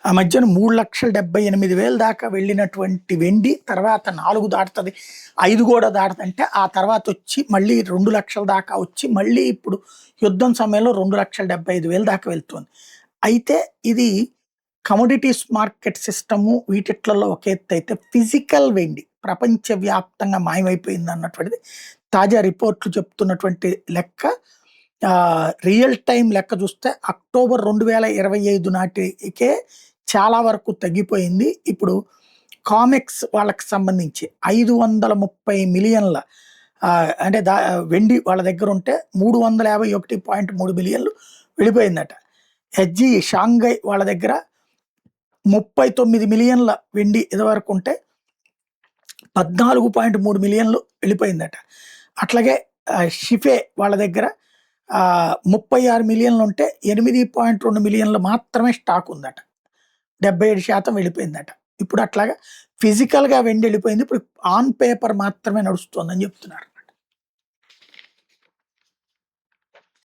ఆ మధ్యన 3,78,000 దాకా వెళ్ళినటువంటి వెండి తర్వాత 4 దాటుతుంది, 5 కూడా దాటుతుంటే ఆ తర్వాత వచ్చి మళ్ళీ 2,00,000 దాకా వచ్చి మళ్ళీ ఇప్పుడు యుద్ధం సమయంలో 2,75,000 దాకా వెళ్తుంది. అయితే ఇది కమోడిటీస్ మార్కెట్ సిస్టము వీటిట్లలో ఒక ఎత్తు అయితే, ఫిజికల్ వెండి ప్రపంచవ్యాప్తంగా మాయమైపోయింది అన్నటువంటిది తాజా రిపోర్ట్లు చెప్తున్నటువంటి లెక్క. రియల్ టైం లెక్క చూస్తే అక్టోబర్ 2025 నాటికే చాలా వరకు తగ్గిపోయింది. ఇప్పుడు కామెక్స్ వాళ్ళకి సంబంధించి 530 మిలియన్ల అంటే వెండి వాళ్ళ దగ్గర ఉంటే 351.3 మిలియన్లు వెళ్ళిపోయిందట. హెచ్జి షాంఘై వాళ్ళ దగ్గర 39 మిలియన్ల వెండి ఇదివరకు ఉంటే 14.3 మిలియన్లు వెళ్ళిపోయిందట. అట్లాగే షిఫే వాళ్ళ దగ్గర 36 మిలియన్లు ఉంటే 8.2 మిలియన్లు మాత్రమే స్టాక్ ఉందట. 77% వెళ్ళిపోయిందట. ఇప్పుడు అట్లాగా ఫిజికల్గా వెండి వెళ్ళిపోయింది. ఇప్పుడు ఆన్ పేపర్ మాత్రమే నడుస్తుందని చెప్తున్నారు.